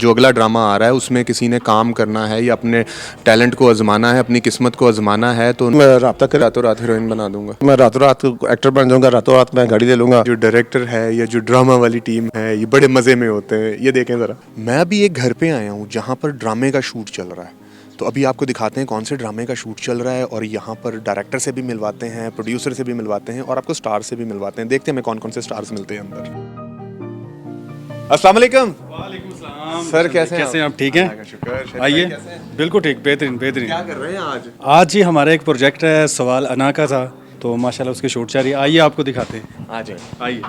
जो अगला ड्रामा आ रहा है उसमें किसी ने काम करना है या अपने टैलेंट को आजमाना है, अपनी किस्मत को आजमाना है, तो मैं रब्ता कर रातों रात हीरोइन बना दूंगा। मैं रातों रात एक्टर बन जाऊंगा, रातों रात मैं गाड़ी ले लूंगा। जो डायरेक्टर है या जो ड्रामा वाली टीम है ये बड़े मज़े में होते हैं। ये देखें ज़रा, मैं अभी एक घर पे आया हूँ जहाँ पर ड्रामे का शूट चल रहा है। तो अभी आपको दिखाते हैं कौन से ड्रामे का शूट चल रहा है और यहाँ पर डायरेक्टर से भी मिलवाते हैं, प्रोड्यूसर से भी मिलवाते हैं और आपको स्टार से भी मिलवाते हैं। देखते हैं हमें कौन कौन से स्टार्स मिलते हैं अंदर। अस्सलाम वालेकुम। वालेकुम सलाम सर, कैसे हैं आप? ठीक हैं? शुक्र। आइए। बिल्कुल ठीक, बेहतरीन बेहतरीन। क्या कर रहे हैं आज? आज ही हमारा एक प्रोजेक्ट है, सवाल अना का था, तो माशाल्लाह उसकी शूट चल रही है। आइए आपको दिखाते हैं। आ जाए। आइए।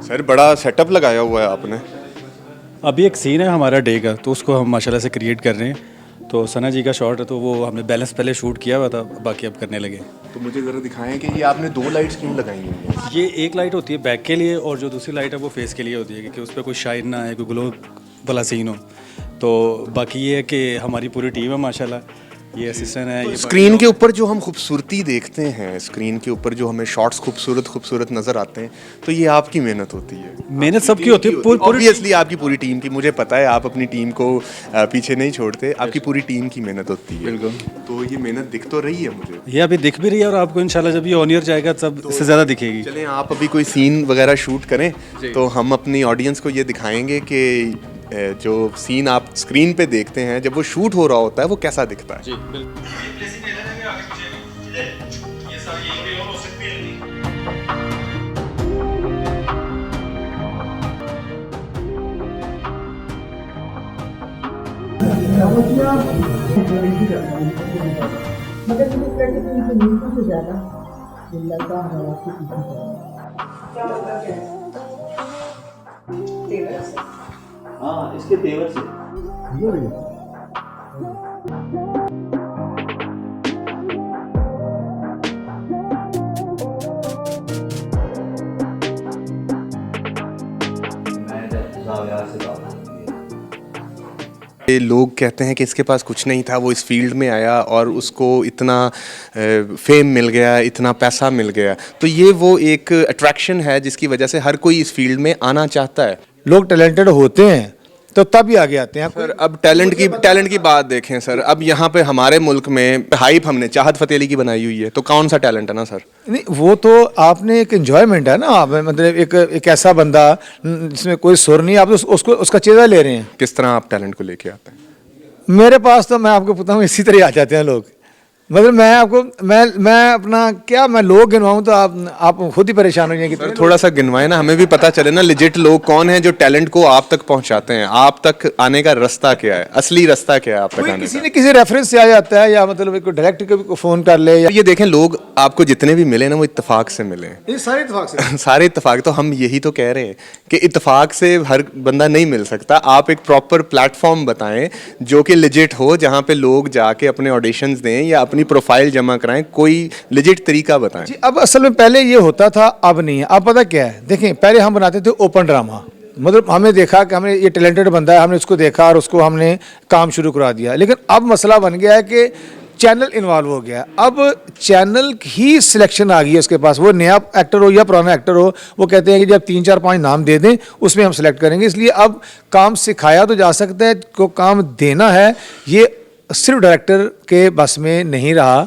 सर बड़ा सेटअप लगाया हुआ है आपने। अभी एक सीन है हमारा डे का, तो उसको हम माशाल्लाह से क्रिएट कर रहे हैं। तो सना जी का शॉट है, तो वो हमने बैलेंस पहले शूट किया हुआ था, बाकी अब करने लगे। तो मुझे ज़रा दिखाएं कि ये आपने 2 लाइट्स क्यों लगाई हुई हैं? ये एक लाइट होती है बैक के लिए और जो दूसरी लाइट है वो फेस के लिए होती है, क्योंकि उस पर कोई शाइन ना है, कोई ग्लो वाला सीन हो। तो बाकी ये है कि हमारी पूरी टीम है माशाल्लाह, ये असिस्टेंट है। ये स्क्रीन के ऊपर जो हम खूबसूरती देखते हैं, स्क्रीन के ऊपर जो हमें शॉट्स खूबसूरत खूबसूरत नज़र आते हैं, तो ये आपकी मेहनत होती है। मेहनत सबकी होती है, ऑब्वियसली आपकी पूरी टीम की। मुझे पता है आप अपनी टीम को पीछे नहीं छोड़ते, आपकी पूरी टीम की मेहनत होती है। बिल्कुल। तो ये मेहनत दिख तो रही है मुझे। ये अभी दिख भी रही है और आपको इंशाल्लाह जब ये ऑन ईयर जाएगा तब इससे ज़्यादा दिखेगी। चलें, आप अभी कोई सीन वगैरह शूट करें तो हम अपनी ऑडियंस को ये दिखाएंगे कि जो सीन आप स्क्रीन पे देखते हैं जब वो शूट हो रहा होता है वो कैसा दिखता है। जी बिल्कुल। मगर मुझे प्रैक्टिस की नीति से ज़्यादा ये लड़का हमारा आपके पीछे क्या मतलब है? तेवर से। हाँ, इसके तेवर से। मैं जब जाविया से बात लोग कहते हैं कि इसके पास कुछ नहीं था, वो इस फील्ड में आया और उसको इतना फेम मिल गया, इतना पैसा मिल गया। तो ये वो एक अट्रैक्शन है जिसकी वजह से हर कोई इस फील्ड में आना चाहता है। लोग टैलेंटेड होते हैं तो तब ही आगे आते हैं। सर अब टैलेंट की बात देखें सर, अब यहाँ पे हमारे मुल्क में हाइप हमने चाहत फ़तेह अली की बनाई हुई है, तो कौन सा टैलेंट है ना सर? नहीं, वो तो आपने एक एंजॉयमेंट है ना, आप मतलब एक ऐसा बंदा जिसमें कोई सुर नहीं, आप उसको उसका चेहरा ले रहे हैं। किस तरह आप टैलेंट को लेके आते हैं? मेरे पास तो मैं आपको बताऊँ इसी तरह आ जाते हैं लोग। मतलब मैं आपको मैं अपना क्या मैं लोग गिनवाऊँ तो आप खुद ही परेशान हो जाएंगे। सर थोड़ा सा गिनवाए ना, हमें भी पता चले ना लिजिट लोग कौन हैं जो टैलेंट को आप तक पहुंचाते हैं। आप तक आने का रास्ता क्या है, असली रास्ता क्या है आप तक आने किसी का? न किसी रेफरेंस से आ जाता है, या मतलब एक डायरेक्ट को फ़ोन कर ले, या ये देखें लोग आपको जितने भी मिले ना वो इत्तेफाक से मिले। ये सारे इत्तेफाक से सारे इत्तेफाक। तो हम यही तो कह रहे हैं कि इत्तेफाक से हर बंदा नहीं मिल सकता। आप एक प्रॉपर प्लेटफॉर्म बताएं जो कि लिजिट हो, जहाँ पे लोग जाके अपने ऑडिशंस दें या अपनी प्रोफाइल जमा कराएं। कोई लिजिट तरीका बताएं। जी। अब असल में पहले ये होता था, अब नहीं है। अब पता क्या है, देखें पहले हम बनाते थे ओपन ड्रामा, मतलब हमने देखा कि हमने ये टैलेंटेड बंदा है, हमने उसको देखा और उसको हमने काम शुरू करा दिया। लेकिन अब मसला बन गया है कि चैनल इन्वॉल्व हो गया। अब चैनल ही सिलेक्शन आ गई है उसके पास, वो नया एक्टर हो या पुराना एक्टर हो, वो कहते हैं कि जब 3 4 5 नाम दे दें उसमें हम सेलेक्ट करेंगे। इसलिए अब काम सिखाया तो जा सकता है, को काम देना है ये सिर्फ डायरेक्टर के बस में नहीं रहा,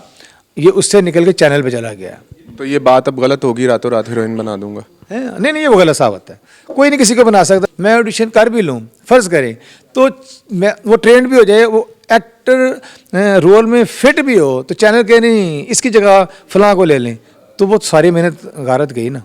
ये उससे निकल के चैनल पे चला गया। तो ये बात अब गलत होगी, रातों रात हीरोइन बना दूंगा? है नहीं, ये वो गलत साबित है। कोई नहीं किसी को बना सकता। मैं ऑडिशन कर भी लूँ, फ़र्ज़ करें तो मैं वो ट्रेंड भी हो जाए, वो एक्टर रोल में फिट भी हो, तो चैनल के नहीं इसकी जगह फलां को ले लें, तो वो सारी मेहनत गारत गई ना।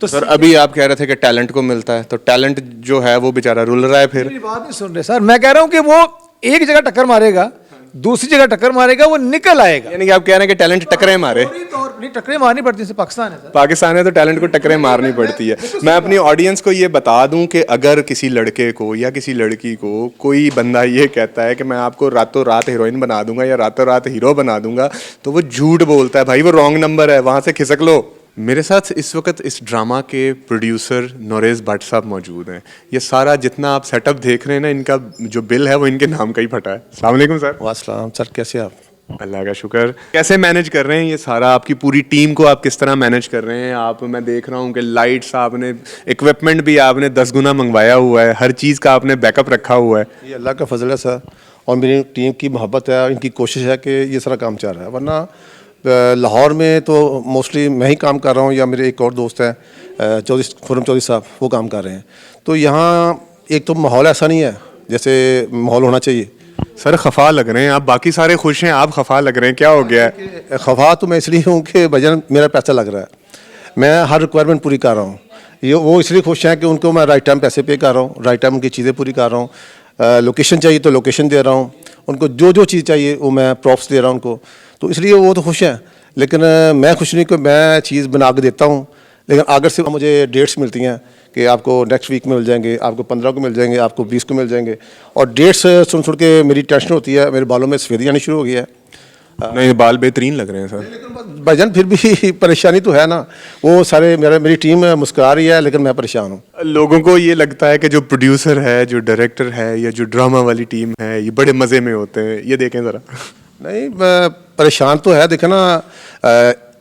तो सर अभी आप कह रहे थे कि टैलेंट को मिलता है, तो टैलेंट जो है वो बेचारा रुल रहा है। फिर मेरी बात नहीं सुन रहे सर, मैं कह रहा हूँ कि वो एक जगह टक्कर मारेगा, दूसरी जगह टक्कर मारेगा, वो निकल आएगा। यानी कि आप कह रहे हैं कि टैलेंट टकरे मारे? नहीं, टक्करें मारनी पड़ती है, पाकिस्तान है सर। पाकिस्तान में तो टैलेंट को टकरें मारनी पड़ती है। मैं अपनी ऑडियंस को ये बता दूं कि अगर किसी लड़के को या किसी लड़की को कोई बंदा ये कहता है कि मैं आपको रातों रात हीरोइन बना दूंगा या रातों रात हीरो बना दूंगा, तो वो झूठ बोलता है भाई, वो रॉन्ग नंबर है, वहां से खिसक लो। मेरे साथ इस वक्त इस ड्रामा के प्रोड्यूसर नोरेज़ भट्ट साहब मौजूद हैं। ये सारा जितना आप सेटअप देख रहे हैं ना, इनका जो बिल है वो इनके नाम का ही फटा है। अस्सलाम वालेकुम सर। वास्सलाम सर, कैसे आप? अल्लाह का शुक्र। कैसे मैनेज कर रहे हैं ये सारा, आपकी पूरी टीम को आप किस तरह मैनेज कर रहे हैं? आप, मैं देख रहा हूँ कि लाइट्स आपने, इक्विपमेंट भी आपने 10 गुना मंगवाया हुआ है, हर चीज़ का आपने बैकअप रखा हुआ है। ये अल्लाह का फजल है सर, और मेरी टीम की मोहब्बत है, इनकी कोशिश है कि ये सारा काम चल रहा है। वरना लाहौर में तो मोस्टली मैं ही काम कर रहा हूँ, या मेरे एक और दोस्त है खुर्रम चौधरी साहब, वो काम कर रहे हैं। तो यहाँ एक तो माहौल ऐसा नहीं है जैसे माहौल होना चाहिए। सर खफा लग रहे हैं आप, बाकी सारे खुश हैं, आप खफा लग रहे हैं, क्या हो गया है? खफा तो मैं इसलिए हूँ कि भजन मेरा पैसा लग रहा है, मैं हर रिक्वायरमेंट पूरी कर रहा हूँ। ये वो इसलिए खुश हैं कि उनको मैं राइट टाइम पैसे पे कर रहा हूँ, राइट टाइम उनकी चीज़ें पूरी कर रहा हूँ। लोकेशन चाहिए तो लोकेशन दे रहा हूँ, उनको जो जो चीज़ चाहिए वो मैं प्रॉप्स दे रहा हूँ उनको, तो इसलिए वो तो खुश हैं। लेकिन मैं खुश नहीं कि मैं चीज़ बना के देता हूँ, लेकिन आगे से मुझे डेट्स मिलती हैं कि आपको नेक्स्ट वीक में मिल जाएंगे, आपको 15 को मिल जाएंगे, आपको 20 को मिल जाएंगे। और डेट्स सुन के मेरी टेंशन होती है, मेरे बालों में सफेदी आनी शुरू हो गई है। नहीं, बाल बेहतरीन लग रहे हैं सर। लेकिन भाईजान फिर भी परेशानी तो है ना, वो सारे मेरी टीम मुस्कुरा रही है, लेकिन मैं परेशान हूँ। लोगों को ये लगता है कि जो प्रोड्यूसर है, जो डायरेक्टर है, या जो ड्रामा वाली टीम है, ये बड़े मज़े में होते हैं। ये देखें ज़रा। नहीं, परेशान तो है। देखे ना,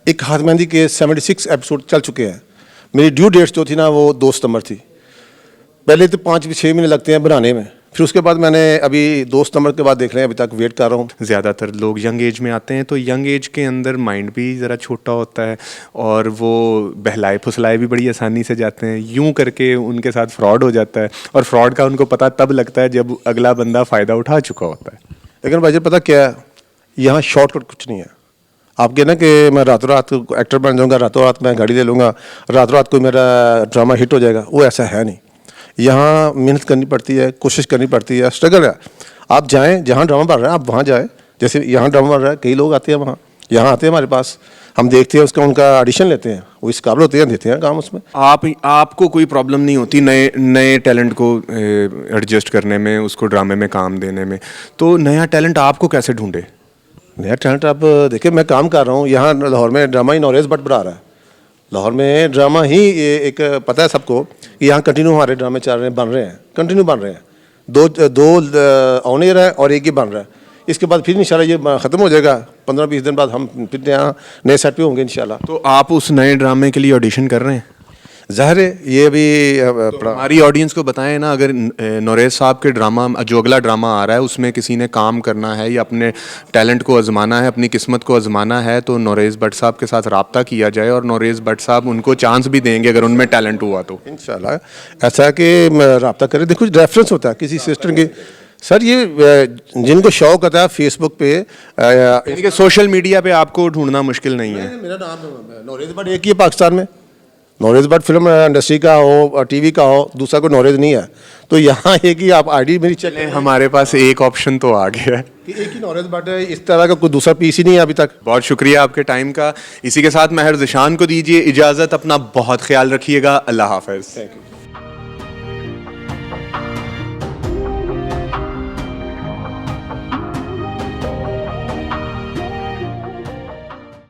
एक हाथ मेहंदी के 76 एपिसोड चल चुके हैं। मेरी ड्यू डेट्स जो थी ना वो 2 सितंबर थी। पहले तो 5-6 महीने लगते हैं बनाने में, फिर उसके बाद मैंने अभी 2 सितंबर के बाद देख रहे हैं, अभी तक वेट कर रहा हूँ। ज़्यादातर लोग यंग एज में आते हैं, तो यंग एज के अंदर माइंड भी ज़रा छोटा होता है और वो बहलाए फुसलाए भी बड़ी आसानी से जाते हैं। यूं करके उनके साथ फ्रॉड हो जाता है, और फ्रॉड का उनको पता तब लगता है जब अगला बंदा फ़ायदा उठा चुका होता है। लेकिन भाई पता क्या है, यहाँ शॉर्टकट कुछ नहीं है। आप कहना कि मैं रातों रात एक्टर बन जाऊँगा, रातों रात मैं गाड़ी ले लूँगा, रातों रात कोई मेरा ड्रामा हिट हो जाएगा, वो ऐसा है नहीं। यहाँ मेहनत करनी पड़ती है, कोशिश करनी पड़ती है, स्ट्रगल है। आप जाएं जहाँ ड्रामा बन रहा है, आप वहाँ जाएं। जैसे यहाँ ड्रामा बन रहा है, कई लोग आते हैं वहाँ, यहाँ आते हैं हमारे पास, हम देखते हैं उनका ऑडिशन लेते हैं, वो इस काबिल होते हैं, देते हैं काम उसमें। आपको कोई प्रॉब्लम नहीं होती नए टैलेंट को एडजस्ट करने में, उसको ड्रामे में काम देने में? तो नया टैलेंट आपको कैसे ढूंढे? नया टैलेंट आप देखिए, मैं काम कर रहा हूँ यहाँ लाहौर में, ड्रामा ही नॉरेज बट बढ़ा रहा है। लाहौर में ड्रामा ही एक पता है सबको कि यहाँ कंटिन्यू हमारे ड्रामे चल रहे हैं, बन रहे हैं, कंटिन्यू बन रहे हैं। दो ऑन एयर है और एक ही बन रहा है। इसके बाद फिर इंशाल्लाह ये ख़त्म हो जाएगा, 15-20 दिन बाद हम फिर यहाँ नए सेट पे होंगे इंशाल्लाह। तो आप उस नए ड्रामे के लिए ऑडिशन कर रहे हैं? ज़ाहिर है ये अभी तो हमारी ऑडियंस को बताएं ना, अगर नौरेज़ साहब के ड्रामा, जो अगला ड्रामा आ रहा है, उसमें किसी ने काम करना है या अपने टैलेंट को आजमाना है, अपनी किस्मत को आजमाना है, तो नौरेज़ भट्ट साहब के साथ रब्ता किया जाए, और नौरेज़ भट्ट साहब उनको चांस भी देंगे अगर उनमें टैलेंट हुआ तो। इंशाल्लाह ऐसा है कि रब्ता करें। देखो रेफरेंस होता है किसी सिस्टर के। सर ये जिनको शौक होता है फेसबुक पे, यानी कि सोशल मीडिया पे आपको ढूंढना मुश्किल नहीं है। मेरा नाम नौरेज़ भट्ट एक ही है पाकिस्तान में। नौरेज़ भट्ट फिल्म इंडस्ट्री का हो, टीवी का हो, दूसरा कोई नौरेज़ नहीं है। तो यहाँ एक ही आप आईडी मेरी चेक, हमारे पास एक ऑप्शन तो आ गया है कि एक ही नौरेज़ भट्ट है, इस तरह का कोई दूसरा पीस ही नहीं है अभी तक। बहुत शुक्रिया आपके टाइम का। इसी के साथ महर ज़िशान को दीजिए इजाज़त। अपना बहुत ख्याल रखिएगा। अल्लाह हाफ़िज़। Thank you.